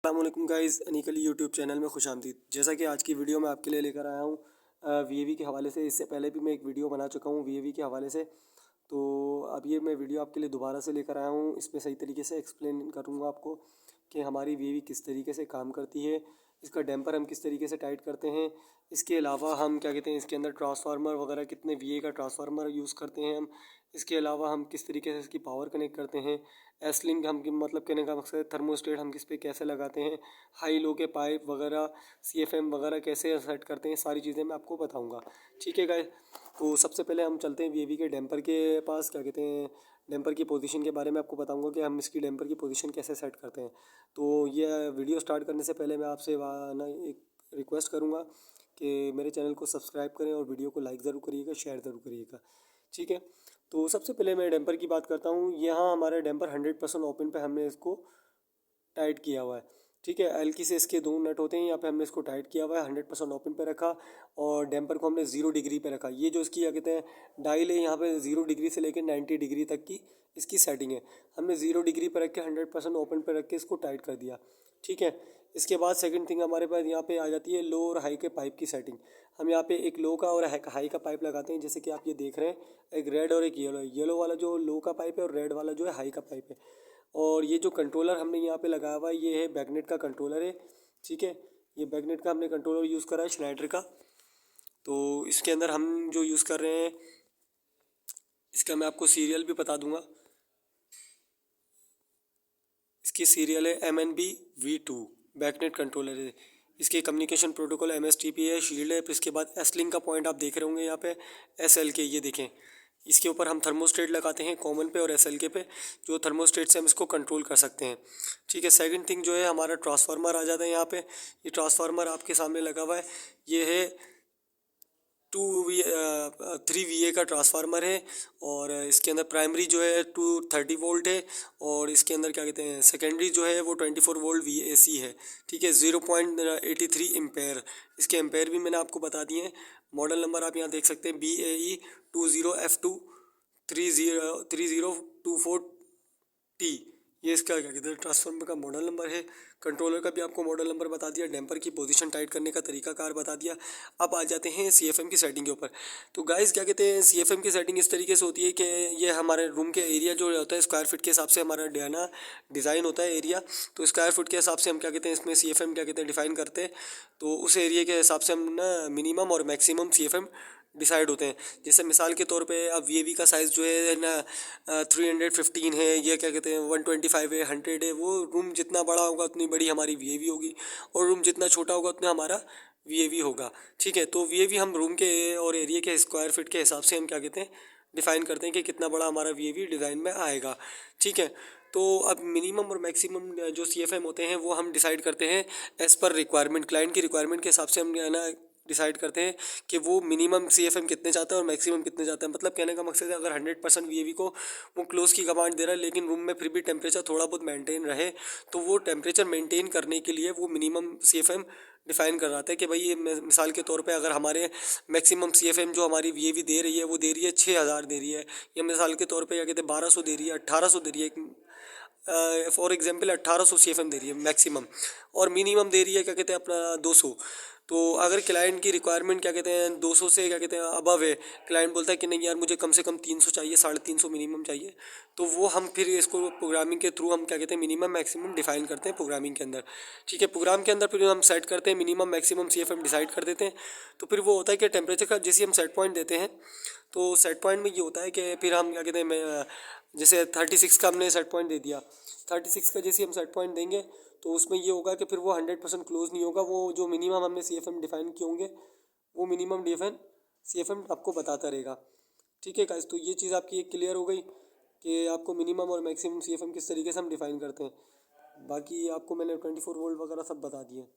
अस्सलामुअलैकुम guys, अनीकली YouTube channel में खुशामदीद। जैसा कि आज की वीडियो मैं आपके लिए लेकर आया हूँ वीएवी के हवाले से। इससे पहले भी मैं एक वीडियो बना चुका हूँ वीएवी के हवाले से, तो अब ये मैं वीडियो आपके लिए दोबारा से लेकर आया हूँ। इसमें सही तरीके से एक्सप्लेन करूँगा आपको कि हमारी वीएवी किस तरीके से काम करती है, इसका डैम्पर हम किस तरीके से टाइट करते हैं। इसके अलावा हम क्या कहते हैं, इसके अंदर ट्रांसफार्मर वगैरह कितने वीए का ट्रांसफार्मर यूज़ करते हैं हम। इसके अलावा हम किस तरीके से इसकी पावर कनेक्ट करते हैं। एसलिंग हम मतलब कहने का मकसद थर्मोस्टेट हम किस पे कैसे लगाते हैं, हाई लो के पाइप वगैरह, सीएफएम वगैरह कैसे सेट करते हैं, सारी चीज़ें मैं आपको बताऊंगा। ठीक है गाइस, तो सबसे पहले हम चलते हैं वीएवी के डैम्पर के पास। क्या कहते हैं, डैम्पर की पोजीशन के बारे में आपको बताऊंगा कि हम इसकी डैम्पर की पोजीशन कैसे सेट करते हैं। तो ये वीडियो स्टार्ट करने से पहले मैं आपसे ना एक रिक्वेस्ट करूँगा कि मेरे चैनल को सब्सक्राइब करें और वीडियो को लाइक ज़रूर करिएगा, शेयर ज़रूर करिएगा। ठीक है, तो सबसे पहले मैं डैम्पर की बात करता हूँ। यहाँ हमारा डैम्पर 100% ओपन पे हमने इसको टाइट किया हुआ है। ठीक है, एल्की से इसके दो नट होते हैं, यहाँ पे हमने इसको टाइट किया हुआ है, 100% ओपन पे रखा और डैम्पर को हमने 0 डिग्री पे रखा। ये जो इसकी क्या कहते हैं डायल है, यहाँ पे 0 डिग्री से लेकर 90 डिग्री तक की इसकी सेटिंग है। हमने 0 डिग्री पर रख के 100% ओपन पे रख के इसको टाइट कर दिया। ठीक है, इसके बाद सेकंड थिंग हमारे पास यहाँ पे आ जाती है लो और हाई के पाइप की सेटिंग। हम यहाँ पे एक लो का और हाई का पाइप लगाते हैं, जैसे कि आप ये देख रहे हैं, एक रेड और एक येलो है। येलो वाला जो लो का पाइप है और रेड वाला जो है हाई का पाइप है। और ये जो कंट्रोलर हमने यहाँ पे लगाया हुआ है, ये है बैकनेट का कंट्रोलर है। ठीक है, ये बैकनेट का हमने कंट्रोलर यूज़ करा है स्नाइडर का। तो इसके अंदर हम जो यूज़ कर रहे हैं, इसका मैं आपको सीरियल भी बता दूंगा। इसकी सीरियल है MNB-V2 बैकनेट कंट्रोलर है। इसके कम्युनिकेशन प्रोटोकॉल MSTP है, शील्ड है। फिर इसके बाद एसलिंग का पॉइंट आप देख रहे होंगे यहाँ पे SL के, ये देखें, इसके ऊपर हम थर्मोस्टेट लगाते हैं कॉमन पे और SL पे, जो थर्मोस्टेट से हम इसको कंट्रोल कर सकते हैं। ठीक है, सेकंड थिंग जो है हमारा ट्रांसफार्मर आ जाता है यहाँ पे। ये ट्रांसफार्मर आपके सामने लगा हुआ है, ये है 3 VA का ट्रांसफार्मर है। और इसके अंदर प्राइमरी जो है 230 वोल्ट है और इसके अंदर क्या कहते हैं सेकेंडरी जो है वो 24 वोल्ट VAC है। ठीक है, 0.83 एम्पेयर। इसके एम्पेयर भी मैंने आपको बता दिए हैं। मॉडल नंबर आप यहाँ देख सकते हैं BAE 20F2 3024T। ये इसका क्या कहते हैं ट्रांसफार्मर का मॉडल नंबर है। कंट्रोलर का भी आपको मॉडल नंबर बता दिया, डैम्पर की पोजीशन टाइट करने का तरीका कार बता दिया। अब आ जाते हैं CFM की सेटिंग के ऊपर। तो गाइस क्या कहते हैं, CFM की सेटिंग इस तरीके से होती है कि ये हमारे रूम के एरिया जो होता है स्क्वायर फीट के हिसाब से हमारा ना डिज़ाइन होता है एरिया। तो स्क्वायर फीट के हिसाब से हम क्या कहते हैं इसमें CFM क्या कहते हैं डिफ़ाइन करते हैं। तो उस एरिया के हिसाब से हम ना मिनिमम और मैक्सिमम CFM डिसाइड होते हैं। जैसे मिसाल के तौर पे अब VAV का साइज़ जो है ना 315 है, ये क्या कहते हैं 125 है, 100 है। वो रूम जितना बड़ा होगा उतनी बड़ी हमारी VAV होगी और रूम जितना छोटा होगा उतना हमारा VAV होगा। ठीक है, तो VAV हम रूम के और एरिया के स्क्वायर फीट के हिसाब से हम क्या कहते हैं डिफ़ाइन करते हैं कि कितना बड़ा हमारा VAV डिज़ाइन में आएगा। ठीक है, तो अब मिनिमम और मैक्सिमम जो CFM होते हैं वो हम डिसाइड करते हैं एज़ पर रिक्वायरमेंट। क्लाइंट की रिक्वायरमेंट के हिसाब से हम ना डिसाइड करते हैं कि वो मिनिमम CFM कितने चाहता है और मैक्सिमम कितने चाहता है। मतलब कहने का मकसद है अगर 100% VAV को वो क्लोज की कमांड दे रहा है लेकिन रूम में फिर भी टेम्परेचर थोड़ा बहुत मेंटेन रहे, तो वो टेम्परेचर मेंटेन करने के लिए वो मिनिमम CFM डिफ़ाइन कर रहा था कि भाई ये मिसाल के तौर पे अगर हमारे मैक्सिमम CFM जो हमारी VAV दे रही है वो दे रही है 6000 दे रही है, या मिसाल के तौर पे क्या कहते हैं 1200 दे रही है, 1800 दे रही है, फॉर एग्जांपल 1800 CFM दे रही है मैक्सिमम, और मिनिमम दे रही है क्या कहते हैं अपना 200। तो अगर क्लाइंट की रिक्वायरमेंट क्या कहते हैं 200 से क्या कहते हैं अबव है, क्लाइंट बोलता है कि नहीं यार मुझे कम से कम 300 चाहिए, 350 मिनिमम चाहिए, तो वो हम फिर इसको प्रोग्रामिंग के थ्रू हम क्या कहते हैं मिनिमम मैक्सिमम डिफाइन करते हैं प्रोग्रामिंग के अंदर। ठीक है, प्रोग्राम के अंदर फिर हम सेट करते हैं मिनिमम मैक्सिमम CFM डिसाइड कर देते हैं। तो फिर वो होता है कि टेम्परेचर का जैसे हम सेट पॉइंट देते हैं, तो सेट पॉइंट में ये होता है कि फिर हम क्या कहते हैं जैसे 36 का हमने सेट पॉइंट दे दिया, 36 का जैसे हम सेट पॉइंट देंगे तो उसमें ये होगा कि फिर वो 100% क्लोज नहीं होगा। वो जो मिनिमम हमने CFM डिफ़ाइन किए होंगे वो मिनिमम डिफाइन CFM आपको बताता रहेगा। ठीक है गाइस, तो ये चीज़ आपकी एक क्लियर हो गई कि आपको मिनिमम और मैक्सिमम CFM किस तरीके से हम डिफ़ाइन करते हैं। बाकी आपको मैंने 24 वोल्ट वगैरह सब बता दिए।